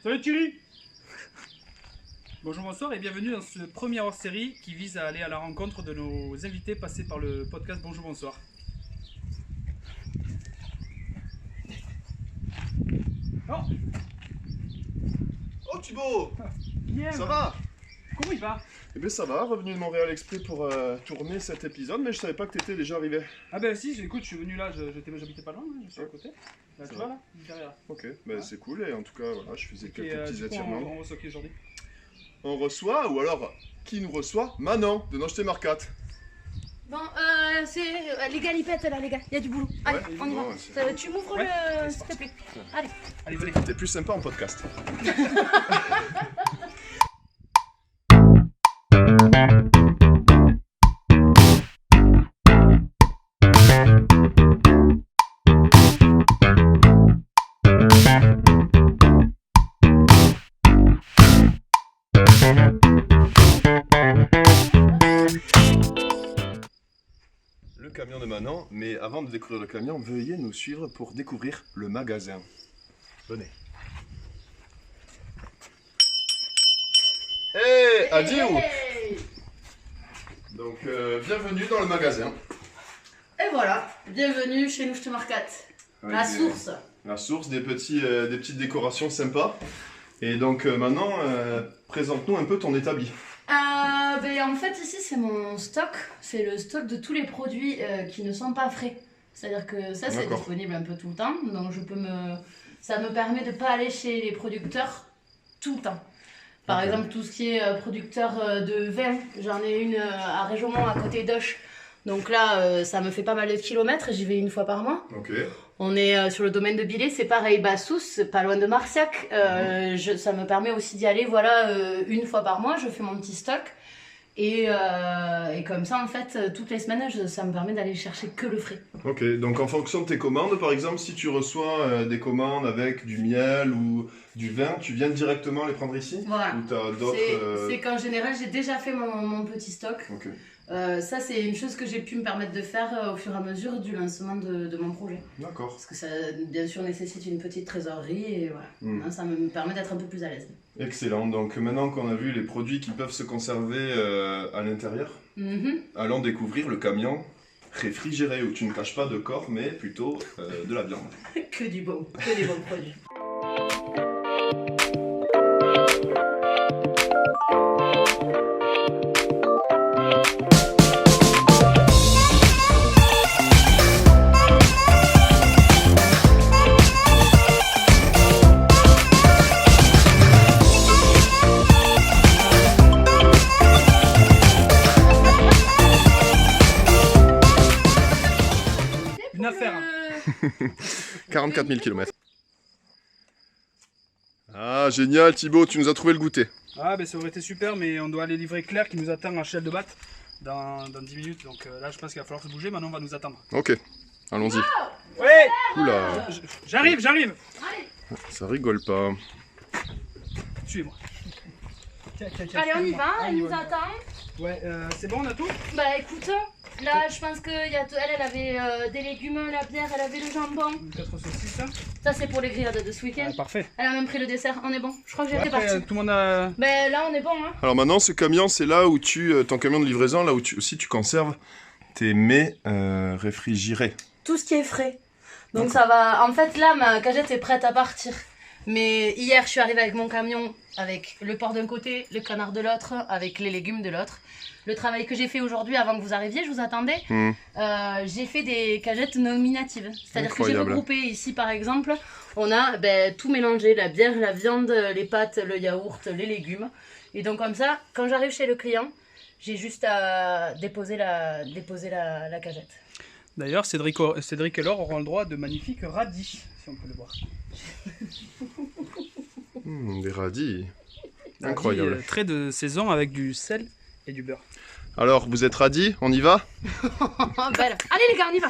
Salut Thierry. Bonjour, bonsoir et bienvenue dans ce premier hors-série qui vise à aller à la rencontre de nos invités passés par le podcast Bonjour, bonsoir. Oh Thibaut, Bien. ça va? Comment il va? Eh bien ça va, revenu de Montréal Exprès pour tourner cet épisode, mais je savais pas que t'étais déjà arrivé. Ah ben si, écoute, je suis venu là, j'habitais pas loin, hein, je suis à côté. Là, tu Ça vois va. là, derrière. Ok, bah c'est cool, et en tout cas voilà, je faisais Et quelques petits du coup, étirements. on reçoit qui aujourd'hui? On reçoit, ou alors, qui nous reçoit? Manon, de Nocheté Marcat. Bon, c'est les galipettes là, les gars, il y a du boulot. Allez, Ouais, on y va. bon, c'est- Tu m'ouvres Ouais, le. S'il te plaît. Allez. Allez, venez. T'es plus sympa en podcast. Le camion de Manon, mais avant de découvrir le camion, veuillez nous suivre pour découvrir le magasin. Venez. Hey, Adieu. Hey. Donc, bienvenue dans le magasin. Et voilà, bienvenue chez Nocheté Marcat. La Avec source. La source, des petites décorations sympas. Et donc, maintenant, présente-nous un peu ton établi. En fait, ici, c'est mon stock. C'est le stock de tous les produits qui ne sont pas frais. C'est-à-dire que ça, c'est D'accord. disponible un peu tout le temps. Donc, ça me permet de ne pas aller chez les producteurs tout le temps. Par Ok. exemple, tout ce qui est producteur de vin. J'en ai une à Réjaumont, à côté d'Auch. Donc là, ça me fait pas mal de kilomètres. J'y vais une fois par mois. Ok. On est sur le domaine de Billet, c'est pareil, Bassous, pas loin de Marciac. Ça me permet aussi d'y aller, une fois par mois, je fais mon petit stock. Et comme ça, en fait, toutes les semaines, ça me permet d'aller chercher que le frais. Ok, donc en fonction de tes commandes, par exemple, si tu reçois des commandes avec du miel ou du vin, tu viens directement les prendre ici? Voilà. Ou t'as d'autres... C'est qu'en général, j'ai déjà fait mon petit stock. Ok. Ça, c'est une chose que j'ai pu me permettre de faire au fur et à mesure du lancement de mon projet. D'accord. Parce que ça, bien sûr, nécessite une petite trésorerie et voilà. Mm. Ça me permet d'être un peu plus à l'aise. Excellent. Donc maintenant qu'on a vu les produits qui peuvent se conserver à l'intérieur, Mhm. allons découvrir le camion réfrigéré où tu ne caches pas de corps, mais plutôt de la viande. Que des bons produits. Une affaire. 44 000 km. Ah, génial Thibaut, tu nous as trouvé le goûter. Ah ben ça aurait été super, mais on doit aller livrer Claire qui nous attend à Chelles de Batte dans 10 minutes. Donc là, je pense qu'il va falloir se bouger, maintenant on va nous attendre. Ok, allons-y. Ouais, Oula, j'arrive. ça rigole pas. Suivez-moi. Tiens, Allez, on y suivez-moi. va, elle Allez, nous on y va. attend. Ouais, c'est bon, on a tout? Bah écoute, là je pense qu'elle avait des légumes, la bière, elle avait le jambon. 4 saucisses. Ça c'est pour les grillades de ce week-end. Parfait. Elle a même pris le dessert, on est bon. Je crois que j'ai été Après, partie. tout le monde a... Ben là on est bon hein. Alors maintenant, ce camion, c'est là où ton camion de livraison, là où aussi tu conserves tes mets réfrigérés. Tout ce qui est frais. Donc ça va. En fait là ma cagette est prête à partir. Mais hier je suis arrivée avec mon camion avec le porc d'un côté, le canard de l'autre, avec les légumes de l'autre. Le travail que j'ai fait aujourd'hui avant que vous arriviez, je vous attendais. J'ai fait des cagettes nominatives. C'est-à-dire que j'ai Incroyable. regroupé ici par exemple, on a tout mélangé, la bière, la viande, les pâtes, le yaourt, les légumes. Et donc comme ça, quand j'arrive chez le client, j'ai juste à déposer la cagette. D'ailleurs, Cédric et Laure auront le droit de magnifiques radis, si on peut le voir. Des radis. Radis, Incroyable. très de saison avec du sel et du beurre. Alors, vous êtes radis? On y va? Oh, belle. Allez les gars, on y va.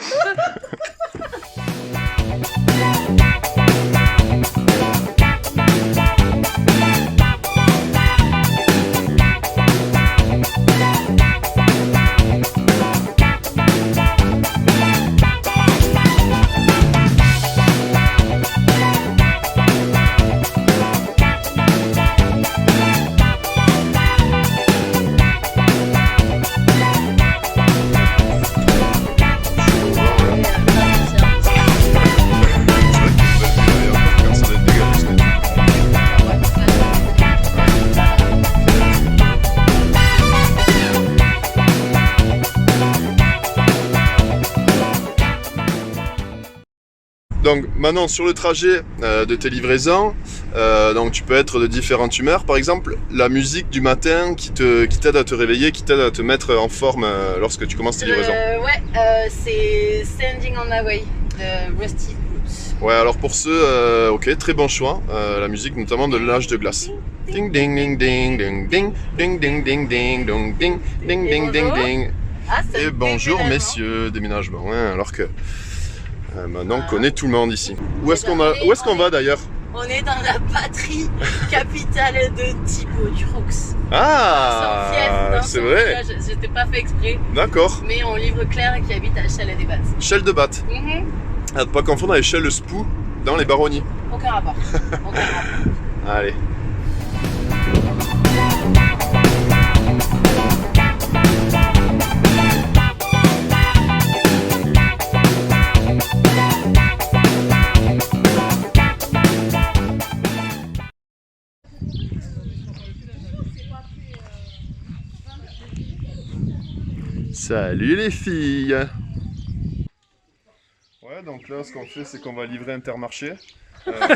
Maintenant, sur le trajet de tes livraisons, donc tu peux être de différentes humeurs. Par exemple, la musique du matin qui t'aide à te réveiller, qui t'aide à te mettre en forme lorsque tu commences tes livraisons. C'est Standing on the Way de Rusty Roots. Ouais, alors pour ceux, ok, très bon choix. La musique notamment de l'âge de glace. Ding ding ding ding ding ding ding ding ding ding ding ding ding ding ding ding. Et bonjour messieurs, déménagement. Ouais, alors que maintenant on connaît tout le monde ici. Où est-ce qu'on va d'ailleurs? On est dans la patrie capitale de Thibaut Duroux. Ah, c'est vrai. Je t'ai pas fait exprès. D'accord. Mais on livre Claire qui habite à Chelles-des-Battes. Chelles-de-Battes. À ne pas confondre avec Chelles-Spou dans les Baronnies. Aucun rapport. Aucun rapport. Allez. Salut les filles! Ouais, donc là, ce qu'on fait, c'est qu'on va livrer Intermarché. Voilà.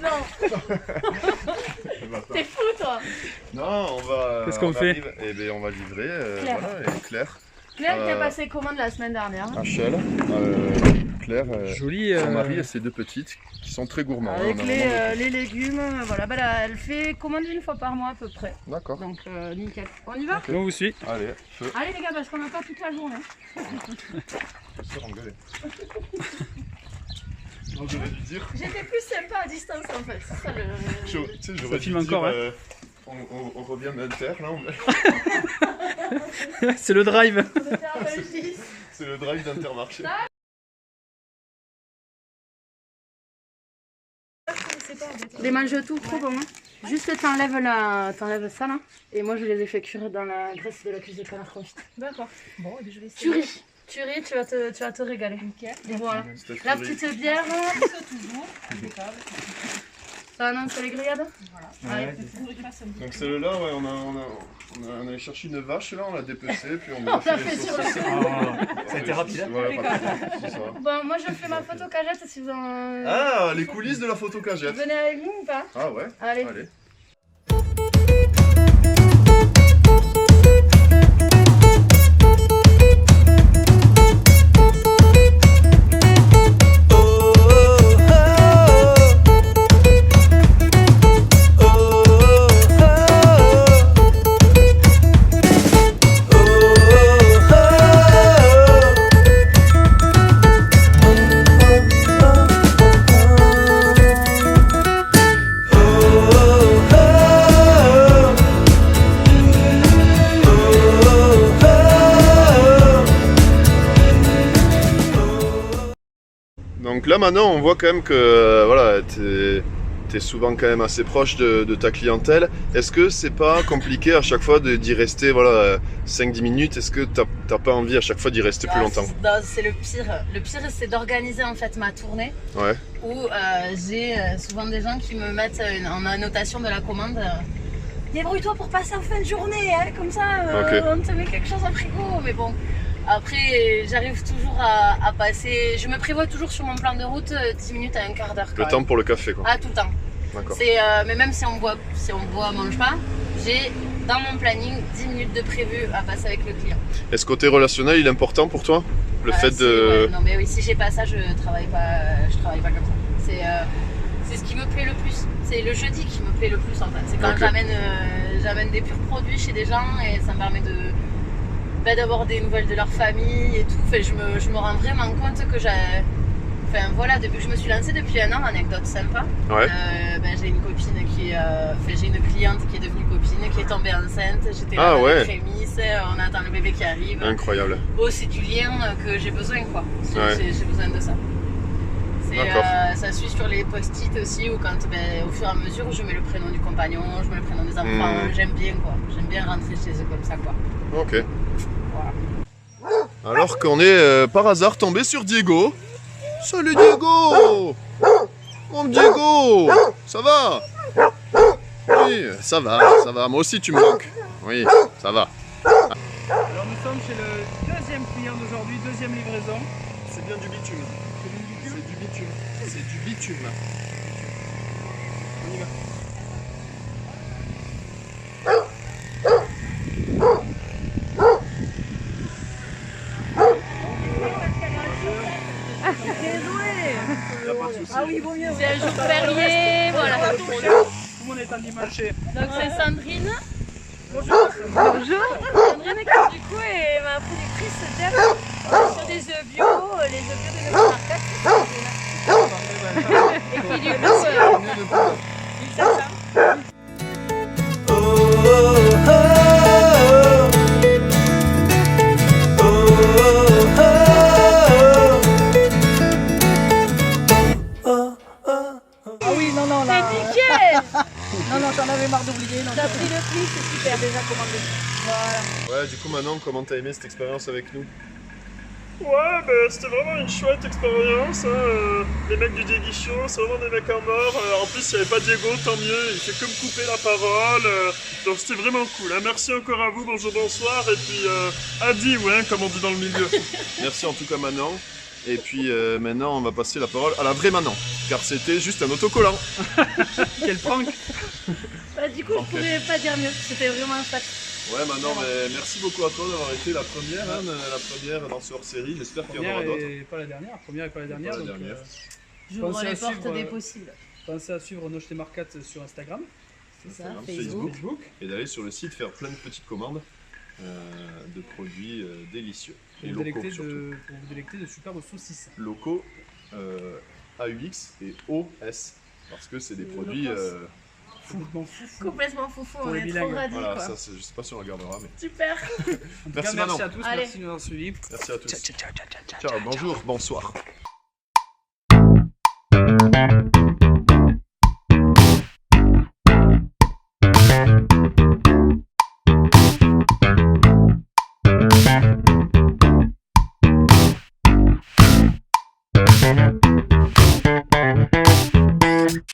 Non! T'es fou, toi! Non, on va... Qu'est-ce qu'on fait? Eh bien, on va livrer, Claire. voilà, et Claire. Claire qui a passé commande la semaine dernière. À Chelles. Claire, Joli. son mari et ses deux petites, qui sont très gourmands. Avec On a vraiment les légumes, voilà, bah là, elle fait commande une fois par mois à peu près. D'accord. Donc nickel. On y va? Ok. On vous suit. Allez, feu. Allez les gars, parce qu'on n'a pas toute la journée. Je vais engueuler. Non, j'aurais dû dire. J'étais plus sympa à distance en fait. C'est ça le... Tu sais, j'aurais dû filme dire, encore, hein. on revient d'Inter, là. C'est le drive. C'est le drive d'Intermarché. Les mange tout, trop bon. Hein. Juste t'enlèves ça là. Et moi je les ai fait cuire dans la graisse de la cuisse de canard confit. D'accord. Bon, et je vais essayer. Tu ris, tu vas te régaler. Nickel. Et voilà. La petite bière. Toujours. Ça annonce les grillades. Voilà. Ouais. Donc celle-là, ouais, on allait chercher une vache, là, on l'a dépecée, puis on a fait les saucisses. Ça a été rapide. Hein. Ouais, pas trop, c'est ça. Bon, moi je fais ma photo cagette si vous en... Ah, les coulisses de la photo cagette. Venez avec nous ou pas? Ah ouais. Allez. Donc là maintenant on voit quand même que voilà, t'es souvent quand même assez proche de ta clientèle. Est-ce que c'est pas compliqué à chaque fois d'y rester voilà, 5-10 minutes? Est-ce que t'as pas envie à chaque fois d'y rester plus longtemps? C'est le pire. Le pire c'est d'organiser en fait ma tournée. Ouais. Où j'ai souvent des gens qui me mettent en annotation de la commande. Débrouille-toi pour passer en fin de journée, hein, comme ça on te met quelque chose en frigo. Mais bon, après j'arrive toujours à passer, je me prévois toujours sur mon plan de route 10 minutes à un quart d'heure. Le temps pour le café quoi. Ah, tout le temps. D'accord. Mais même si on boit, mange pas, j'ai dans mon planning 10 minutes de prévu à passer avec le client. Est-ce que côté relationnel il est important pour toi? Le fait de... Ouais, non mais oui, si j'ai pas ça, je travaille pas comme ça. C'est ce qui me plaît le plus. C'est le jeudi qui me plaît le plus en fait. C'est quand j'amène des purs produits chez des gens et ça me permet d'avoir des nouvelles de leur famille et tout. Enfin, je me rends vraiment compte que enfin voilà, depuis que je me suis lancée depuis un an, anecdote sympa. Ouais. J'ai une copine j'ai une cliente qui est devenue copine, qui est tombée enceinte. J'étais là dans les prémices, on attend le bébé qui arrive. Incroyable. Oh, c'est du lien que j'ai besoin quoi. J'ai besoin de ça. Ça suit sur les post-it aussi, ou quand au fur et à mesure je mets le prénom du compagnon, je mets le prénom des enfants, j'aime bien quoi. J'aime bien rentrer chez eux comme ça quoi. Ok. Voilà. Alors qu'on est par hasard tombé sur Diego. Salut Diego! Mon Diego! Ça va? Oui, ça va. Moi aussi tu me manques. Oui, ça va. Alors nous sommes chez le deuxième client d'aujourd'hui, deuxième livraison. c'est bien du bitume. C'est du bitume. C'est du bitume. On y va. Y a pas de souci. Ah oui, vaut mieux. C'est un jour férié, voilà. Tout le monde est en dimanche. Donc c'est Sandrine. Bonjour. Sandrine qui du coup est ma productrice d'œufs sur des œufs bio, les œufs bio de notre marque. Et qui du coup, 1500. Ah oui, non, non, là. C'est nickel. Non, non, j'en avais marre d'oublier. Non, T'as pris le prix, c'est super. déjà commandé. Voilà. Ouais, du coup, Manon, comment t'as aimé cette expérience avec nous? Ouais, bah, c'était vraiment une chouette expérience. Hein. Les mecs du Déguichon, c'est vraiment des mecs en or. En plus, il n'y avait pas Diego, tant mieux. Il fait que me couper la parole. Donc, c'était vraiment cool. Hein. Merci encore à vous. Bonjour, bonsoir. Et puis, Adi, ouais, comme on dit dans le milieu. Merci en tout cas, Manon. Et puis maintenant, on va passer la parole à la vraie Manon, car c'était juste un autocollant. Quel prank! bah, du coup, je pourrais pas dire mieux. C'était vraiment chouette. Ouais, Manon, mais merci beaucoup à toi d'avoir été la première, hein, la première dans ce hors-série. J'espère qu'il y en Première aura d'autres. et pas la dernière. Première et pas la dernière. Pas la donc, dernière. J'ouvre Pensez les à portes suivre, des possibles. Pensez à suivre Nos Jetés Marcat sur Instagram, C'est ça, Instagram, Facebook. Facebook. Et d'aller sur le site faire plein de petites commandes de produits délicieux. Et pour vous, locaux délecter surtout. pour vous délecter de superbes saucisses. Locaux AUX et OS, parce que c'est des produits... Complètement fou. Complètement foufou, Pour on les est bilingues. trop radis Voilà, quoi. ça, je sais pas si on regardera, mais... Super. En tout Merci, cas, Manon. merci à tous, Allez. merci de nous avoir suivis. Merci à tous. Ciao, bonjour, bonsoir.